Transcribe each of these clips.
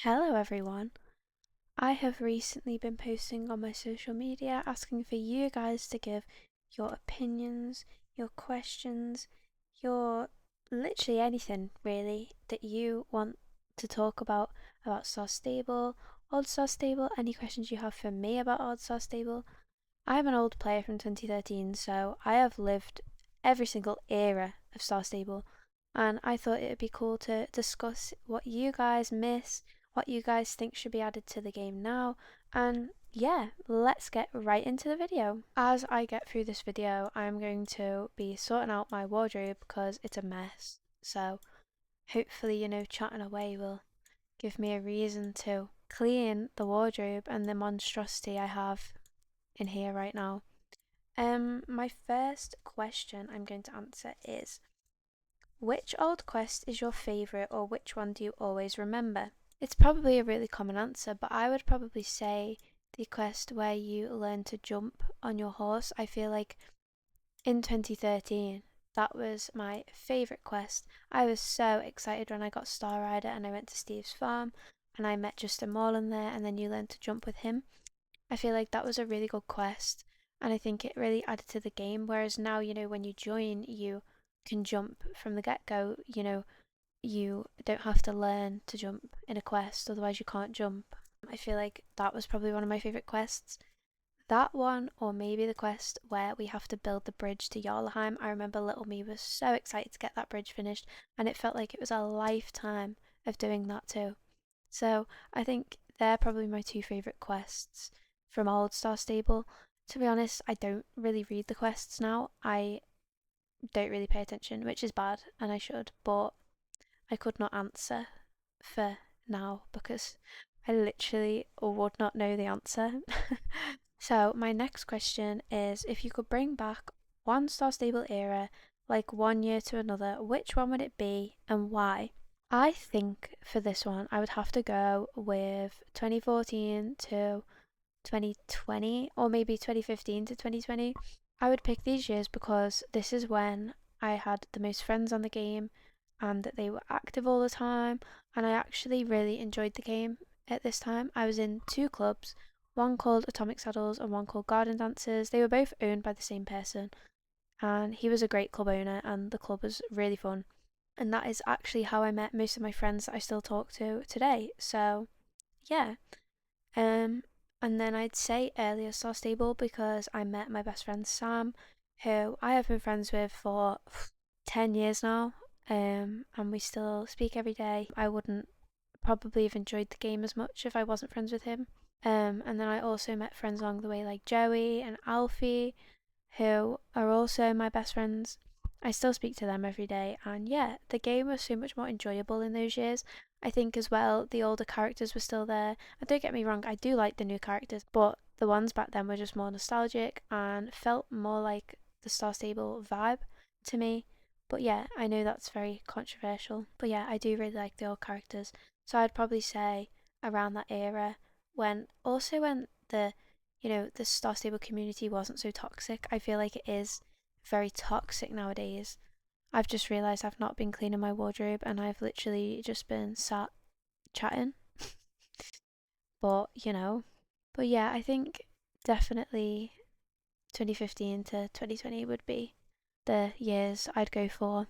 Hello everyone. I have recently been posting on my social media asking for you guys to give your opinions, your questions, your literally anything really that you want to talk about Star Stable, Old Star Stable, any questions you have for me about Old Star Stable. I'm an old player from 2013, so I have lived every single era of Star Stable, and I thought it would be cool to discuss what you guys miss, what you guys think should be added to the game now, and yeah, let's get right into the video. As I get through this video, I'm going to be sorting out my wardrobe because it's a mess, so hopefully, chatting away will give me a reason to clean the wardrobe and the monstrosity I have in here right now. My first question I'm going to answer is, which old quest is your favourite, or which one do you always remember? It's probably a really common answer, but I would probably say the quest where you learn to jump on your horse. I feel like in 2013, that was my favourite quest. I was so excited when I got Star Rider and I went to Steve's farm and I met Justin Morland there, and then you learn to jump with him. I feel like that was a really good quest, and I think it really added to the game. Whereas now, when you join, you can jump from the get go. You don't have to learn to jump in a quest, otherwise, you can't jump. I feel like that was probably one of my favourite quests. That one, or maybe the quest where we have to build the bridge to Jarlheim. I remember little me was so excited to get that bridge finished, and it felt like it was a lifetime of doing that too. So I think they're probably my two favourite quests from Old Star Stable. To be honest, I don't really read the quests now. I don't really pay attention, which is bad, and I should, but I could not answer for now because I literally would not know the answer. So my next question is, if you could bring back one Star Stable era, like one year to another, which one would it be and why? I think for this one, I would have to go with 2014 to 2020, or maybe 2015 to 2020. I would pick these years because this is when I had the most friends on the game and that they were active all the time, and I actually really enjoyed the game at this time. I was in two clubs, one called Atomic Saddles and one called Garden Dancers. They were both owned by the same person, and he was a great club owner, and the club was really fun. And that is actually how I met most of my friends that I still talk to today. So, yeah. Um, and then I'd say earlier Star Stable because I met my best friend Sam, who I have been friends with for 10 years now. And we still speak every day. I wouldn't probably have enjoyed the game as much if I wasn't friends with him. And then I also met friends along the way like Joey and Alfie, who are also my best friends. I still speak to them every day, and yeah, the game was so much more enjoyable in those years. I think as well, the older characters were still there. And don't get me wrong, I do like the new characters, but the ones back then were just more nostalgic and felt more like the Star Stable vibe to me. But yeah, I know that's very controversial. But yeah, I do really like the old characters. So I'd probably say around that era when the Star Stable community wasn't so toxic. I feel like it is very toxic nowadays. I've just realised I've not been cleaning my wardrobe and I've literally just been sat chatting. But, but yeah, I think definitely 2015 to 2020 would be the years I'd go for.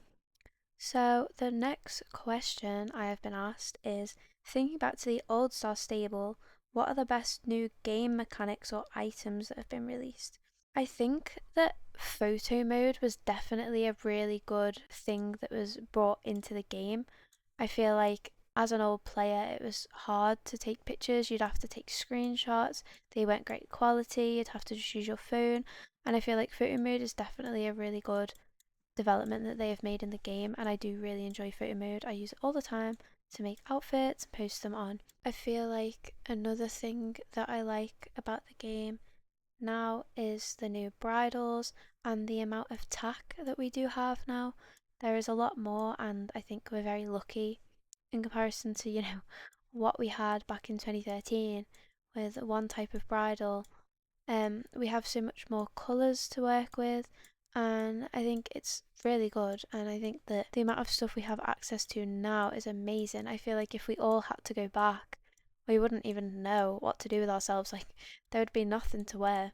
So the next question I have been asked is, thinking back to the old Star Stable, what are the best new game mechanics or items that have been released? I think that photo mode was definitely a really good thing that was brought into the game. I feel like as an old player, it was hard to take pictures. You'd have to take screenshots, they weren't great quality, you'd have to just use your phone. And I feel like photo mode is definitely a really good development that they have made in the game, and I do really enjoy photo mode. I use it all the time to make outfits and post them on. I feel like another thing that I like about the game now is the new bridles and the amount of tack that we do have now. There is a lot more, and I think we're very lucky in comparison to, what we had back in 2013 with one type of bridle. We have so much more colours to work with, and I think it's really good. And I think that the amount of stuff we have access to now is amazing. I feel like if we all had to go back we wouldn't even know what to do with ourselves. Like, there would be nothing to wear.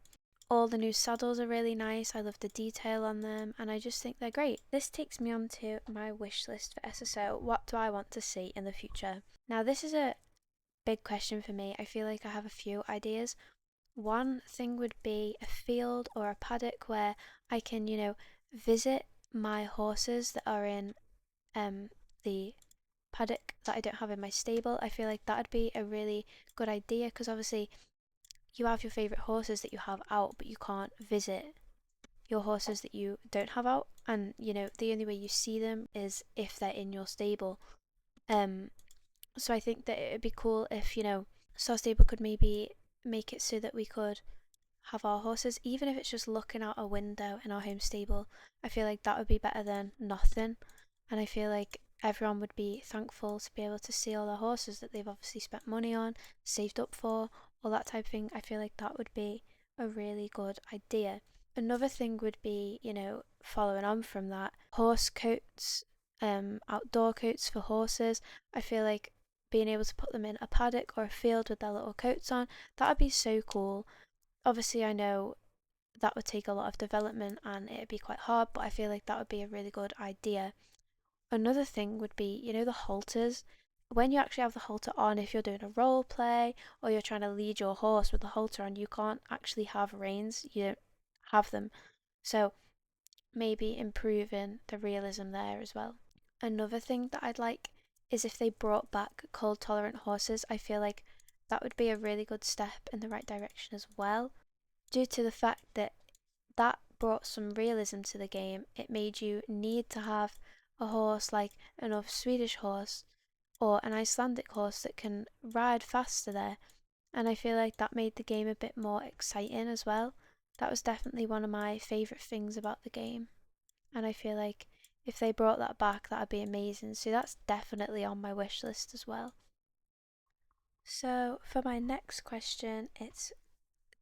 All the new saddles are really nice. I love the detail on them, and I just think they're great. This takes me on to my wish list for SSO. What do I want to see in the future? Now, this is a big question for me. I feel like I have a few ideas. One thing would be a field or a paddock where I can, visit my horses that are in the paddock that I don't have in my stable. I feel like that'd be a really good idea, because obviously you have your favourite horses that you have out, but you can't visit your horses that you don't have out, and the only way you see them is if they're in your stable. So I think that it would be cool if Star Stable could maybe make it so that we could have our horses, even if it's just looking out a window in our home stable. I feel like that would be better than nothing, and I feel like everyone would be thankful to be able to see all their horses that they've obviously spent money on, saved up for, all that type of thing. I feel like that would be a really good idea. Another thing would be, following on from that, horse coats, outdoor coats for horses. I feel like being able to put them in a paddock or a field with their little coats on, that would be so cool. Obviously, I know that would take a lot of development and it'd be quite hard, but I feel like that would be a really good idea. Another thing would be, the halters. When you actually have the halter on, if you're doing a role play or you're trying to lead your horse with the halter on, you can't actually have reins, you don't have them. So maybe improving the realism there as well. Another thing that I'd like is if they brought back cold tolerant horses. I feel like that would be a really good step in the right direction as well, due to the fact that that brought some realism to the game. It made you need to have a horse like an off Swedish horse or an Icelandic horse that can ride faster there, and I feel like that made the game a bit more exciting as well. That was definitely one of my favourite things about the game, and I feel like if they brought that back, that'd be amazing. So that's definitely on my wish list as well. So for my next question, it's,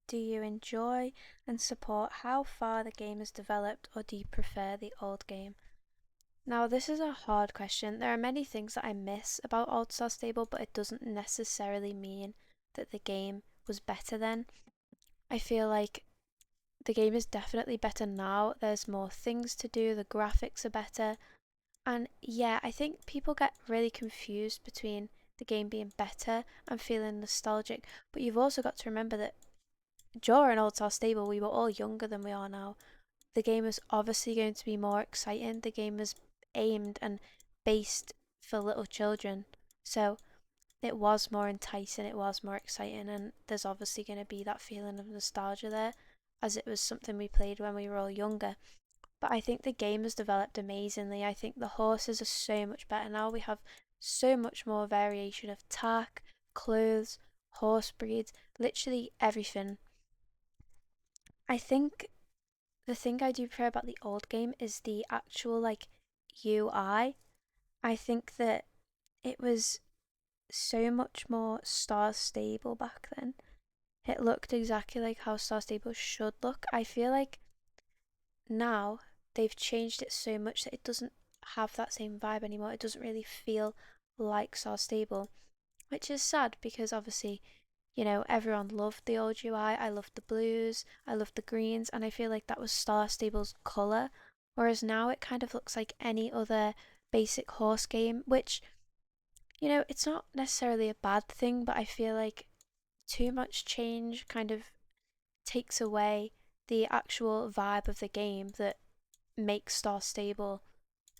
do you enjoy and support how far the game has developed, or do you prefer the old game? Now, this is a hard question. There are many things that I miss about Old Star Stable, but it doesn't necessarily mean that the game was better then. I feel like the game is definitely better now. There's more things to do, the graphics are better. And yeah, I think people get really confused between the game being better and feeling nostalgic. But you've also got to remember that during Old Star Stable, we were all younger than we are now. The game is obviously going to be more exciting. The game is aimed and based for little children. So it was more enticing, it was more exciting, and there's obviously going to be that feeling of nostalgia there, as it was something we played when we were all younger. But I think the game has developed amazingly. I think the horses are so much better now. We have so much more variation of tack, clothes, horse breeds, literally everything. I think the thing I do prefer about the old game is the actual UI. I think that it was so much more star stable back then. It looked exactly like how Star Stable should look. I feel like now they've changed it so much that it doesn't have that same vibe anymore. It doesn't really feel like Star Stable, which is sad because obviously, everyone loved the old UI. I loved the blues, I loved the greens, and I feel like that was Star Stable's colour. Whereas now it kind of looks like any other basic horse game, which, it's not necessarily a bad thing, but I feel like too much change kind of takes away the actual vibe of the game that makes Star Stable.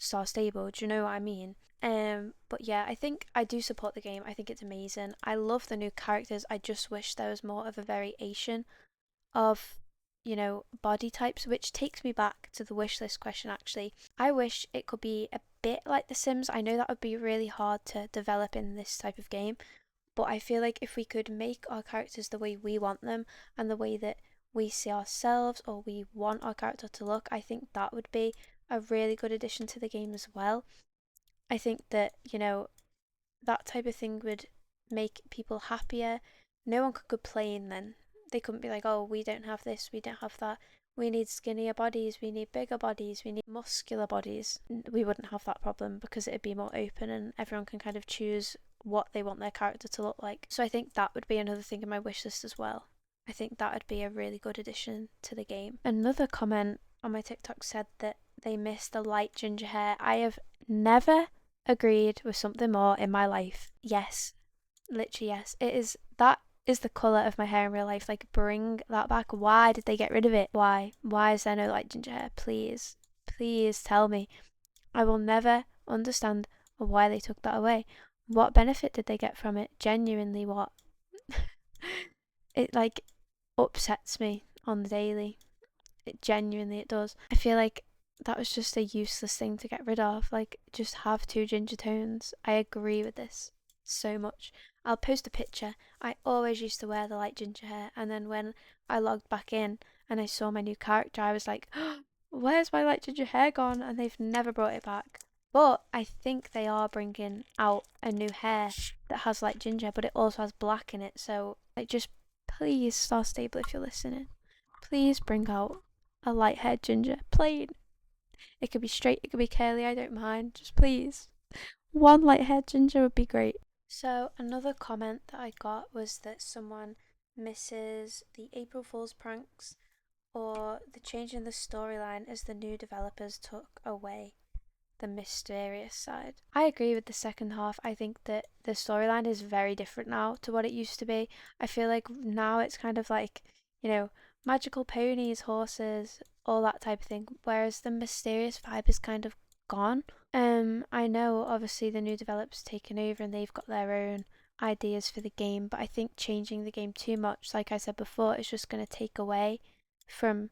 Do you know what I mean? But yeah, I think I do support the game. I think it's amazing. I love the new characters. I just wish there was more of a variation of, body types, which takes me back to the wish list question actually. I wish it could be a bit like The Sims. I know that would be really hard to develop in this type of game, but I feel like if we could make our characters the way we want them and the way that we see ourselves or we want our character to look, I think that would be a really good addition to the game as well. I think that, that type of thing would make people happier. No one could complain then. They couldn't be like, oh, we don't have this, we don't have that. We need skinnier bodies, we need bigger bodies, we need muscular bodies. We wouldn't have that problem because it'd be more open and everyone can kind of choose what they want their character to look like. So I think that would be another thing in my wish list as well. I think that would be a really good addition to the game. Another comment on my TikTok said that they miss the light ginger hair. I have never agreed with something more in my life. Yes, literally yes. That is the colour of my hair in real life. Like, bring that back. Why did they get rid of it? Why is there no light ginger hair? Please tell me. I will never understand why they took that away. What benefit did they get from it? Genuinely, what? It like upsets me on the daily. It does. I feel like that was just a useless thing to get rid of. Like, just have 2 ginger tones. I agree with this so much. I'll post a picture. I always used to wear the light ginger hair, and then when I logged back in and I saw my new character, I was like, oh, where's my light ginger hair gone? And they've never brought it back. But I think they are bringing out a new hair that has light ginger, but it also has black in it. So, like, just please, Star Stable, if you're listening, please bring out a light haired ginger. Plain. It could be straight, it could be curly, I don't mind. Just please. One light haired ginger would be great. So, another comment that I got was that someone misses the April Fool's pranks or the change in the storyline as the new developers took away the mysterious side. I agree with the second half. I think that the storyline is very different now to what it used to be. I feel like now it's kind of like, magical ponies, horses, all that type of thing, whereas the mysterious vibe is kind of gone. I know obviously the new developers taken over and they've got their own ideas for the game, but I think changing the game too much, like I said before, is just going to take away from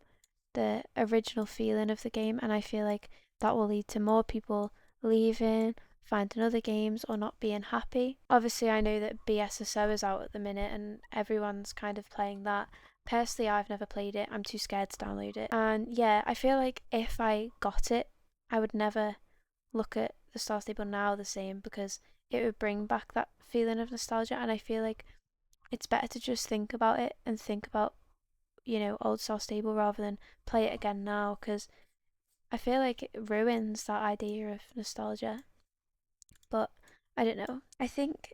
the original feeling of the game, and I feel like that will lead to more people leaving, finding other games, or not being happy. Obviously, I know that BSSO is out at the minute and everyone's kind of playing that. Personally, I've never played it. I'm too scared to download it. And yeah, I feel like if I got it, I would never look at the Star Stable now the same, because it would bring back that feeling of nostalgia, and I feel like it's better to just think about it and think about old Star Stable rather than play it again now, because I feel like it ruins that idea of nostalgia. But I don't know. I think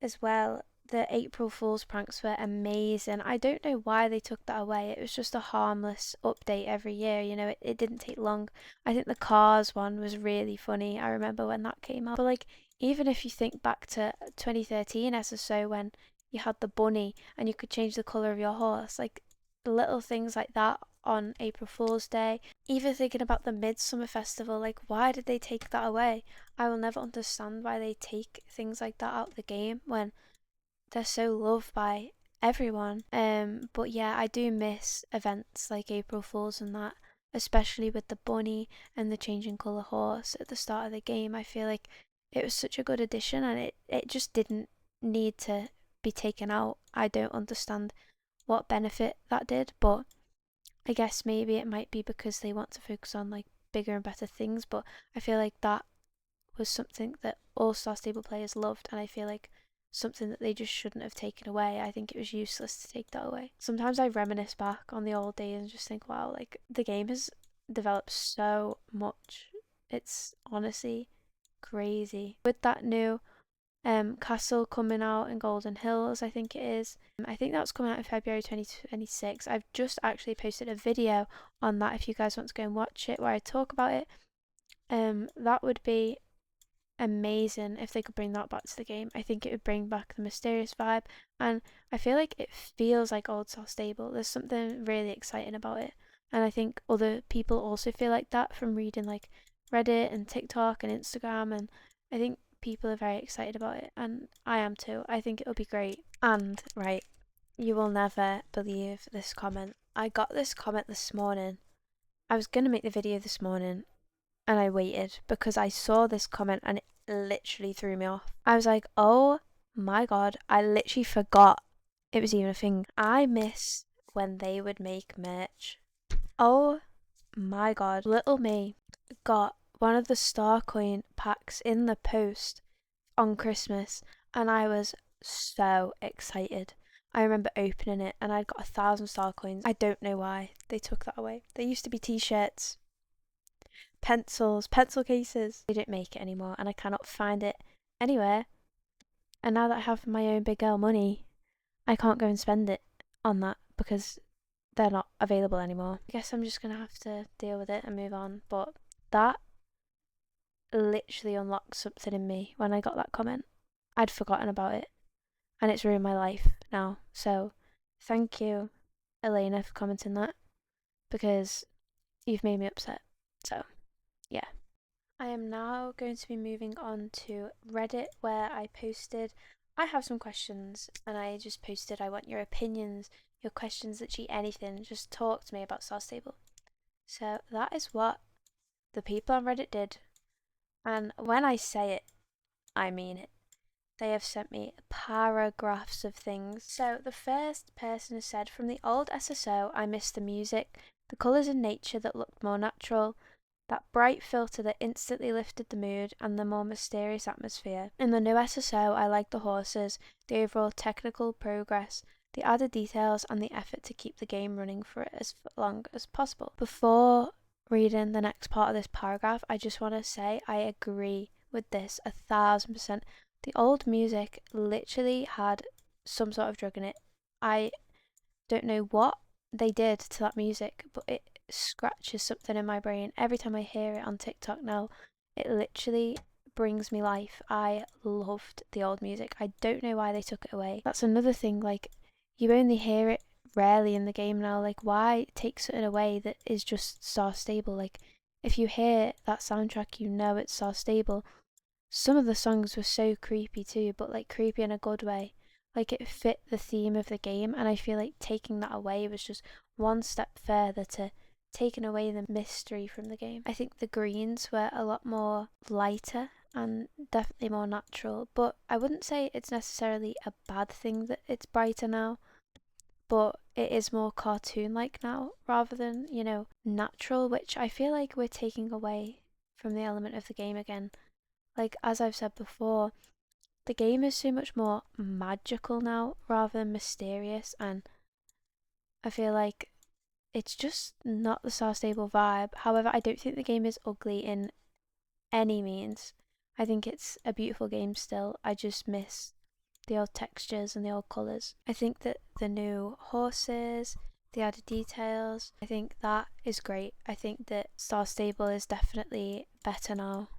as well the April Fool's pranks were amazing. I don't know why they took that away. It was just a harmless update every year, it didn't take long. I think the Cars one was really funny. I remember when that came out. But like, even if you think back to 2013 SSO when you had the bunny and you could change the colour of your horse, like little things like that on April Fool's Day. Even thinking about the Midsummer Festival, like, why did they take that away? I will never understand why they take things like that out of the game when they're so loved by everyone. But yeah, I do miss events like April Fool's and that, especially with the bunny and the changing colour horse at the start of the game. I feel like it was such a good addition, and it just didn't need to be taken out. I don't understand what benefit that did, but I guess maybe it might be because they want to focus on like bigger and better things. But I feel like that was something that all Star Stable players loved, and I feel like something that they just shouldn't have taken away. I think it was useless to take that away. Sometimes I reminisce back on the old days and just think, wow, like the game has developed so much. It's honestly crazy. With that new castle coming out in Golden Hills, I think it is. I think that's coming out in February 2026. I've just actually posted a video on that if you guys want to go and watch it, where I talk about it. That would be amazing if they could bring that back to the game. I think it would bring back the mysterious vibe, and I feel like it feels like old Star Stable. There's something really exciting about it, and I think other people also feel like that from reading like Reddit and TikTok and Instagram, and I think people are very excited about it, and I am too. I think it'll be great. And right, you will never believe this comment. I got this comment this morning. I was gonna make the video this morning and I waited because I saw this comment and it literally threw me off. I was like, oh my god, I literally forgot it was even a thing. I miss when they would make merch. Oh my god, little me got one of the Star Coin packs in the post on Christmas, and I was so excited. I remember opening it and I'd got 1,000 Star Coins. I don't know why they took that away. There used to be t-shirts, pencils, pencil cases. They don't make it anymore, and I cannot find it anywhere. And now that I have my own big girl money, I can't go and spend it on that because they're not available anymore. I guess I'm just gonna have to deal with it and move on. But that literally unlocked something in me when I got that comment. I'd forgotten about it and it's ruined my life now. So thank you, Elena, for commenting that because you've made me upset. So yeah. I am now going to be moving on to Reddit where I have some questions and I just posted, I want your opinions, your questions, literally anything. Just talk to me about Star Stable. So that is what the people on Reddit did. And when I say it, I mean it. They have sent me paragraphs of things. So the first person has said, from the old SSO, I miss the music, the colours in nature that looked more natural, that bright filter that instantly lifted the mood, and the more mysterious atmosphere. In the new SSO, I like the horses, the overall technical progress, the added details, and the effort to keep the game running for as long as possible. Before reading the next part of this paragraph, I just want to say I agree with this 1000%. The old music literally had some sort of drug in it. I don't know what they did to that music, but it scratches something in my brain every time I hear it on TikTok now. It literally brings me life. I loved the old music. I don't know why they took it away. That's another thing, like, you only hear it rarely in the game now. Like, why take something away that is just Star Stable? Like, if you hear that soundtrack, you know it's Star Stable. Some of the songs were so creepy too, but like creepy in a good way. Like it fit the theme of the game, and I feel like taking that away was just one step further to taking away the mystery from the game. I think the greens were a lot more lighter and definitely more natural, but I wouldn't say it's necessarily a bad thing that it's brighter now, but it is more cartoon like now rather than, natural, which I feel like we're taking away from the element of the game again. Like, as I've said before, the game is so much more magical now rather than mysterious, and I feel like it's just not the Star Stable vibe. However, I don't think the game is ugly in any means. I think it's a beautiful game still. I just miss the old textures and the old colours. I think that the new horses, the added details, I think that is great. I think that Star Stable is definitely better now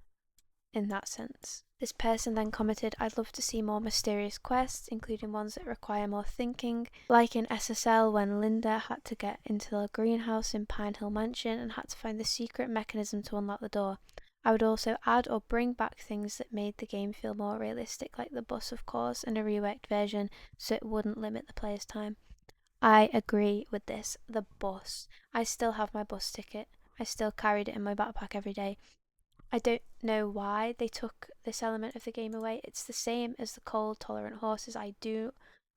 in that sense. This person then commented, I'd love to see more mysterious quests, including ones that require more thinking, like in SSL when Linda had to get into the greenhouse in Pine Hill Mansion and had to find the secret mechanism to unlock the door. I would also add or bring back things that made the game feel more realistic, like the bus of course, and a reworked version so it wouldn't limit the player's time. I agree with this. The bus. I still have my bus ticket. I still carried it in my backpack every day. I don't know why they took this element of the game away. It's the same as the cold tolerant horses. I do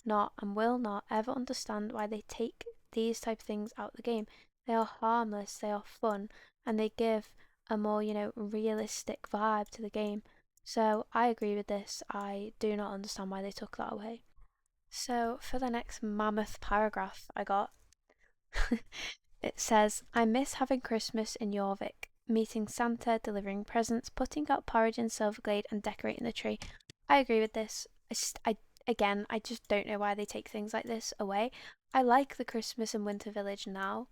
not and will not ever understand why they take these type of things out of the game. They are harmless, they are fun, and they give a more, realistic vibe to the game. So I agree with this. I do not understand why they took that away. So for the next mammoth paragraph I got, it says, I miss having Christmas in Jorvik, meeting Santa, delivering presents, putting out porridge in Silverglade, and decorating the tree. I agree with this. I just don't know why they take things like this away. I like the Christmas in Winter Village now,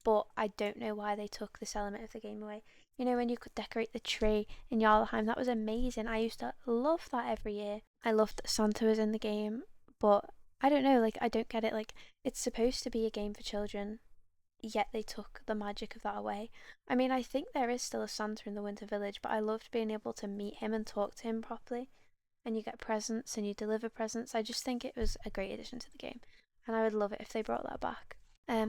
but I don't know why they took this element of the game away. When you could decorate the tree in Jarlheim, that was amazing. I used to love that every year. I loved that Santa was in the game, but I don't know, like, I don't get it. Like, it's supposed to be a game for children, yet they took the magic of that away. I mean, I think there is still a Santa in the Winter Village, but I loved being able to meet him and talk to him properly, and you get presents and you deliver presents. I just think it was a great addition to the game, and I would love it if they brought that back.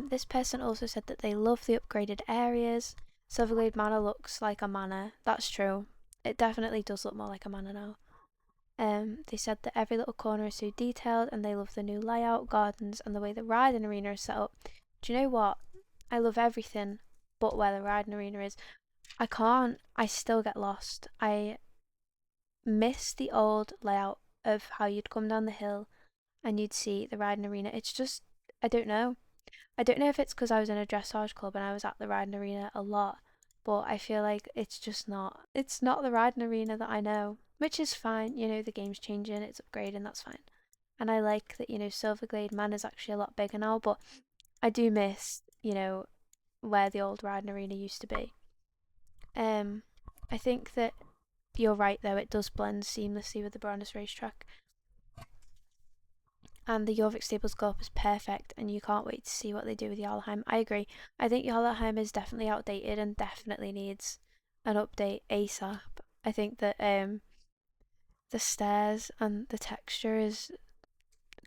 This person also said that they love the upgraded areas. Silverglade Manor looks like a manor. That's true. It definitely does look more like a manor now. They said that every little corner is so detailed, and they love the new layout, gardens, and the way the riding arena is set up. Do you know what? I love everything but where the riding arena is. I still get lost. I miss the old layout of how you'd come down the hill and you'd see the riding arena. It's just, I don't know. I don't know if it's because I was in a dressage club and I was at the riding arena a lot, but I feel like it's not the riding arena that I know. which is fine. You know, the game's changing, it's upgrading, that's fine. And I like that, you know, Silverglade Manor's actually a lot bigger now, but I do miss, you know, where the old Riding Arena used to be. I think that you're right though, it does blend seamlessly with the Brandis racetrack. And the Jorvik Stables Go-Up is perfect, and you can't wait to see what they do with Jarlheim. I agree. I think Jarlheim is definitely outdated and definitely needs an update ASAP. I think that the stairs and the texture is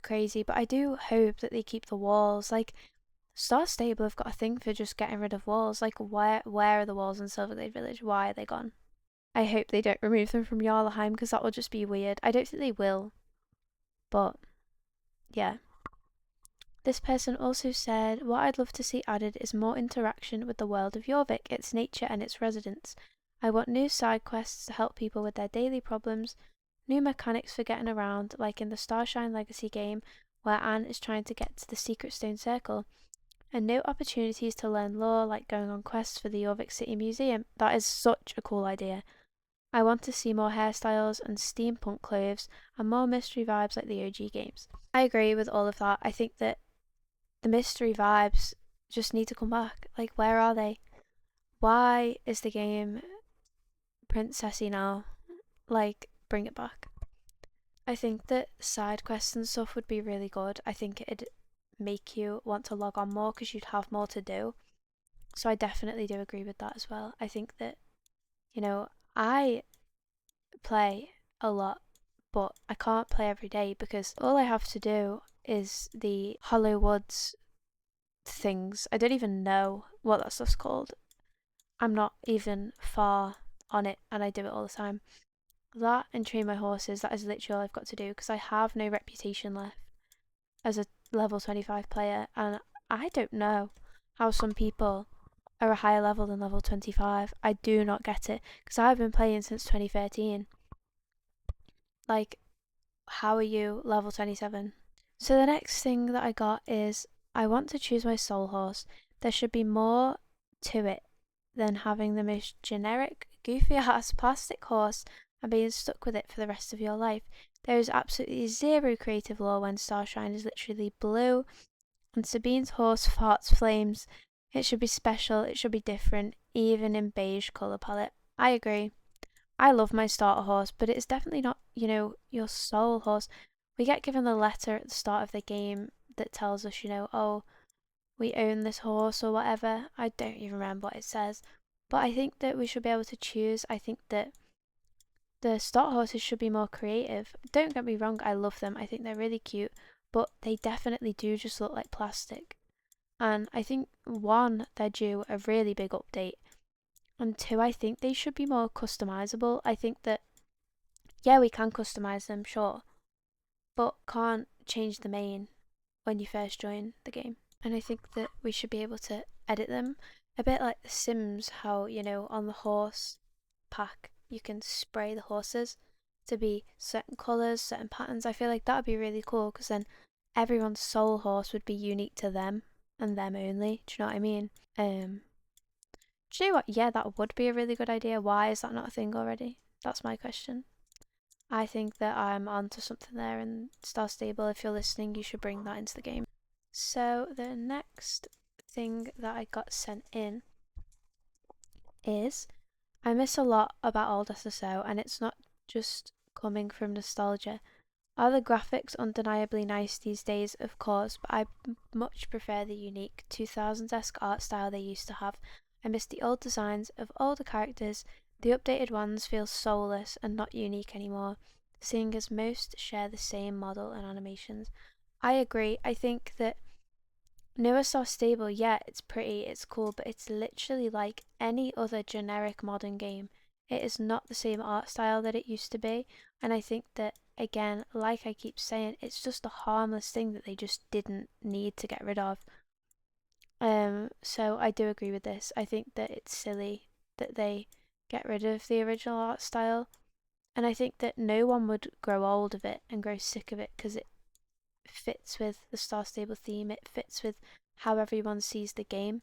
crazy, but I do hope that they keep the walls. Like, Star Stable have got a thing for just getting rid of walls. Like, where are the walls in Silverglade Village? Why are they gone? I hope they don't remove them from Jarlheim, because that will just be weird. I don't think they will, but yeah. This person also said, what I'd love to see added is more interaction with the world of Jorvik, its nature and its residents. I want new side quests to help people with their daily problems, new mechanics for getting around, like in the Starshine Legacy game, where Anne is trying to get to the Secret Stone Circle, and new opportunities to learn lore, like going on quests for the Jorvik City Museum. That is such a cool idea. I want to see more hairstyles and steampunk clothes, and more mystery vibes like the OG games. I agree with all of that. I think that the mystery vibes just need to come back. Like, where are they? Why is the game princessy now? Like, bring it back. I think that side quests and stuff would be really good. I think it'd make you want to log on more because you'd have more to do. So I definitely do agree with that as well. I think that, you know, I play a lot, but I can't play every day because all I have to do is the Hollow Woods things. I don't even know what that stuff's called. I'm not even far on it, and I do it all the time. That and train my horses, that is literally all I've got to do because I have no reputation left as a level 25 player, and I don't know how some people are a higher level than level 25. I do not get it because I've been playing since 2013. Like, how are you level 27? So the next thing that I got is I want to choose my soul horse. There should be more to it than having the most generic, goofy ass plastic horse and being stuck with it for the rest of your life. There is absolutely zero creative lore when Starshine is literally blue and Sabine's horse farts flames. It should be special, it should be different, even in beige colour palette. I agree. I love my starter horse, but it's definitely not, you know, your soul horse. We get given the letter at the start of the game that tells us, you know, oh, we own this horse or whatever. I don't even remember what it says. But I think that we should be able to choose. I think that the starter horses should be more creative. Don't get me wrong, I love them. I think they're really cute, but they definitely do just look like plastic. And I think, one, they're due a really big update. And two, I think they should be more customizable. I think that, yeah, we can customize them, sure, but can't change the main when you first join the game. And I think that we should be able to edit them a bit like The Sims, how, you know, on the horse pack you can spray the horses to be certain colours, certain patterns. I feel like that would be really cool because then everyone's soul horse would be unique to them and them only. Do you know what I mean? Do you know what? Yeah, that would be a really good idea. Why is that not a thing already? That's my question. I think that I'm onto something there, and Star Stable, if you're listening, you should bring that into the game. So the next thing that I got sent in is I miss a lot about old SSO, and it's not just coming from nostalgia. Are the graphics undeniably nice these days? Of course, but I much prefer the unique 2000s-esque art style they used to have. I miss the old designs of older characters. The updated ones feel soulless and not unique anymore, seeing as most share the same model and animations. I agree. I think that newer Star Stable, yeah, it's pretty, it's cool, but it's literally like any other generic modern game. It is not the same art style that it used to be, and I think that, again, like I keep saying, it's just a harmless thing that they just didn't need to get rid of. So I do agree with this. I think that it's silly that they get rid of the original art style, and I think that no one would grow old of it and grow sick of it because it fits with the Star Stable theme, it fits with how everyone sees the game.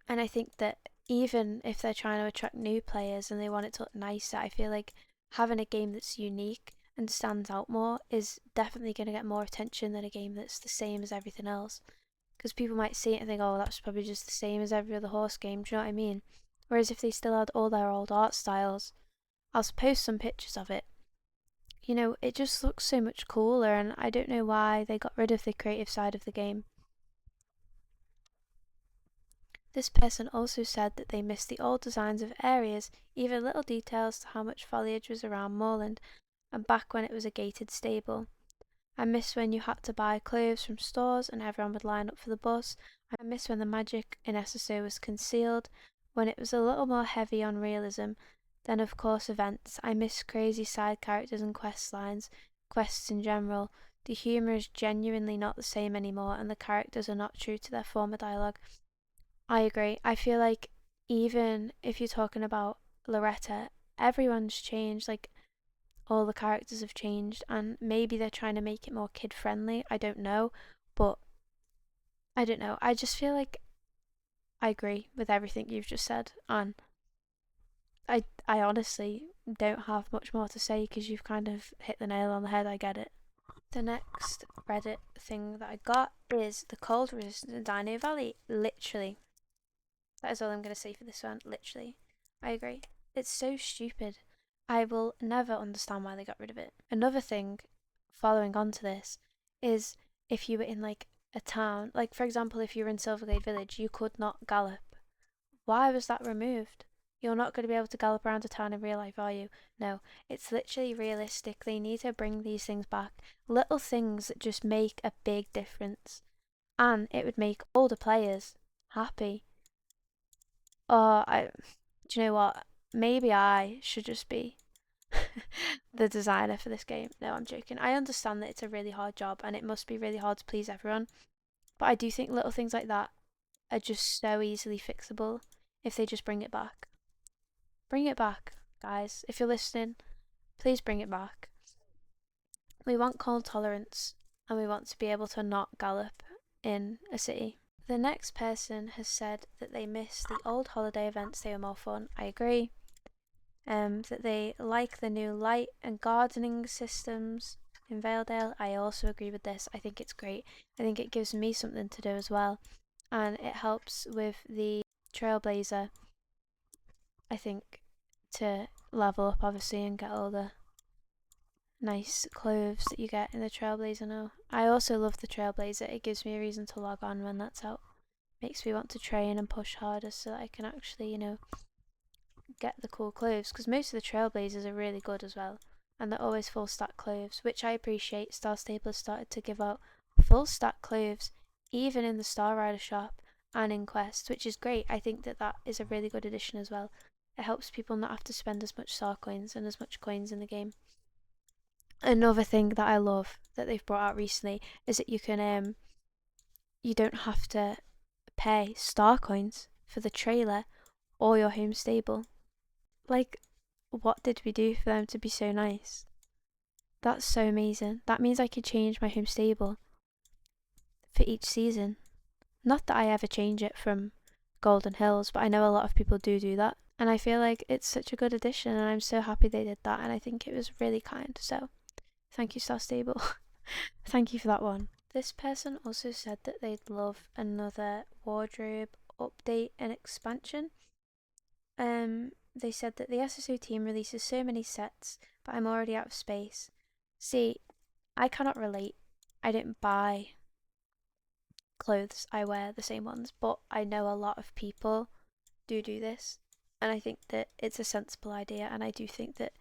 And I think that even if they're trying to attract new players and they want it to look nicer, I feel like having a game that's unique and stands out more is definitely going to get more attention than a game that's the same as everything else. Because people might see it and think, oh, that's probably just the same as every other horse game, do you know what I mean? Whereas if they still had all their old art styles, I'll post some pictures of it. You know, it just looks so much cooler, and I don't know why they got rid of the creative side of the game. This person also said that they missed the old designs of areas, even little details to how much foliage was around moorland, and back when it was a gated stable. I miss when you had to buy clothes from stores and everyone would line up for the bus. I miss when the magic in SSO was concealed, when it was a little more heavy on realism. Then of course events. I miss crazy side characters and quest lines, quests in general. The humour is genuinely not the same anymore and the characters are not true to their former dialogue. I agree. I feel like even if you're talking about Loretta, everyone's changed. Like, all the characters have changed, and maybe they're trying to make it more kid friendly. I don't know, but I don't know. I just feel like I agree with everything you've just said, and I honestly don't have much more to say because you've kind of hit the nail on the head. I get it. The next Reddit thing that I got is the cold resistant Dino Valley. Literally, that is all I'm going to say for this one. Literally, I agree. It's so stupid. I will never understand why they got rid of it. Another thing, following on to this, is if you were in like a town, like for example, if you were in Silverglade Village, you could not gallop. Why was that removed? You're not going to be able to gallop around a town in real life, are you? No, it's literally realistic. They need to bring these things back. Little things that just make a big difference. And it would make older players happy. Do you know what? Maybe I should just be the designer for this game. No, I'm joking. I understand that it's a really hard job and it must be really hard to please everyone. But I do think little things like that are just so easily fixable if they just bring it back. Bring it back, guys. If you're listening, please bring it back. We want cold tolerance and we want to be able to not gallop in a city. The next person has said that they miss the old holiday events, they were more fun. I agree. That they like the new light and gardening systems in Valedale. I also agree with this. I think it's great. I think it gives me something to do as well. And it helps with the Trailblazer, I think, to level up obviously and get all the nice clothes that you get in the Trailblazer now. I also love the Trailblazer. It gives me a reason to log on when that's out. Makes me want to train and push harder so that I can actually, get the cool clothes, because most of the Trailblazers are really good as well, and they're always full stack clothes, which I appreciate. Star Stable has started to give out full stack clothes even in the Star Rider shop and in Quest, which is great. I think that that is a really good addition as well. It helps people not have to spend as much Star coins and as much coins in the game. Another thing that I love that they've brought out recently is that you don't have to pay Star coins for the trailer or your home stable. Like, what did we do for them to be so nice? That's so amazing. That means I could change my home stable for each season. Not that I ever change it from Golden Hills, but I know a lot of people do that. And I feel like it's such a good addition, and I'm so happy they did that, and I think it was really kind. So, thank you, Star Stable. Thank you for that one. This person also said that they'd love another wardrobe update and expansion. They said that the SSO team releases so many sets, but I'm already out of space. See, I cannot relate. I don't buy clothes, I wear the same ones, but I know a lot of people do this, and I think that it's a sensible idea, and I do think that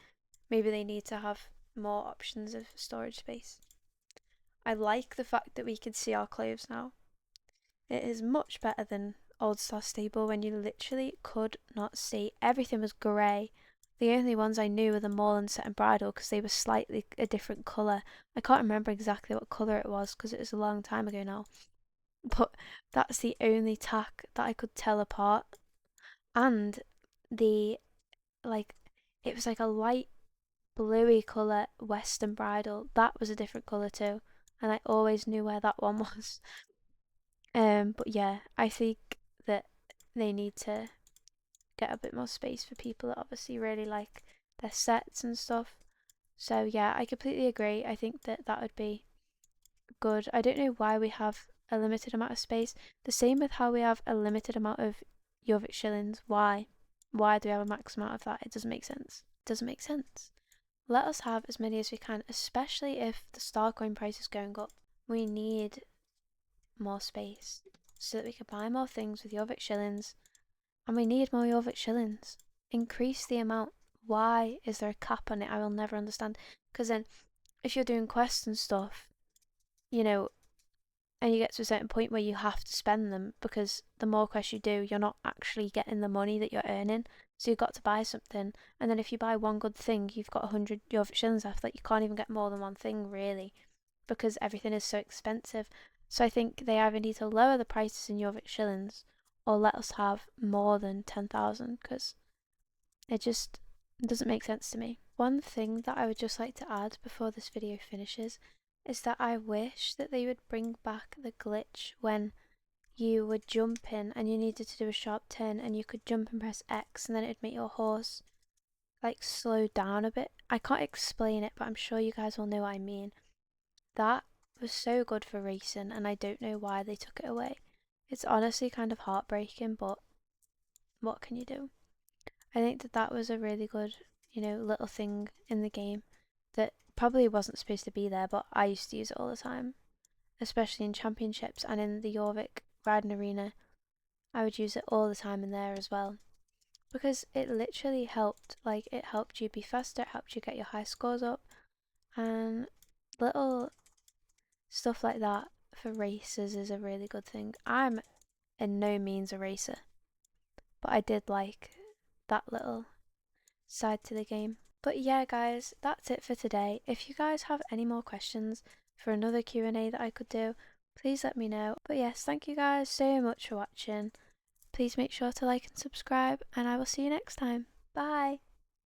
maybe they need to have more options of storage space. I like the fact that we can see our clothes now. It is much better than Old Star Stable when you literally could not see. Everything was grey. The only ones I knew were the Moorland set and Bridal because they were slightly a different colour. I can't remember exactly what colour it was because it was a long time ago now. But that's the only tack that I could tell apart. And the, like, it was like a light bluey colour Western Bridal. That was a different colour too. And I always knew where that one was. But yeah, I think that they need to get a bit more space for people that obviously really like their sets and stuff. So yeah, I completely agree. I think that that would be good. I don't know why we have a limited amount of space. The same with how we have a limited amount of Jorvik shillings. Why? Why do we have a max amount of that? It doesn't make sense. It doesn't make sense. Let us have as many as we can, especially if the star coin price is going up. We need more space so that we can buy more things with Jorvik shillings, and we need more Jorvik shillings. Increase the amount. Why is there a cap on it? I will never understand. Because then, if you're doing quests and stuff, you know, and you get to a certain point where you have to spend them, because the more quests you do, you're not actually getting the money that you're earning. So you've got to buy something, and then if you buy one good thing, you've got 100 Jorvik shillings left. Like, you can't even get more than one thing, really, because everything is so expensive. So I think they either need to lower the prices in Jorvik shillings or let us have more than 10,000, because it just doesn't make sense to me. One thing that I would just like to add before this video finishes is that I wish that they would bring back the glitch when you were jumping and you needed to do a sharp turn and you could jump and press X and then it'd make your horse like slow down a bit. I can't explain it, but I'm sure you guys will know what I mean. That was so good for racing, and I don't know why they took it away. It's honestly kind of heartbreaking, but what can you do? I think that that was a really good, little thing in the game that probably wasn't supposed to be there, but I used to use it all the time, especially in championships and in the Jorvik riding arena. I would use it all the time in there as well, because it literally helped. Like, it helped you be faster, it helped you get your high scores up, and little stuff like that for racers is a really good thing. I'm in no means a racer, but I did like that little side to the game. But yeah, guys, that's it for today. If you guys have any more questions for another Q&A that I could do, please let me know. But yes, thank you guys so much for watching. Please make sure to like and subscribe, and I will see you next time. Bye!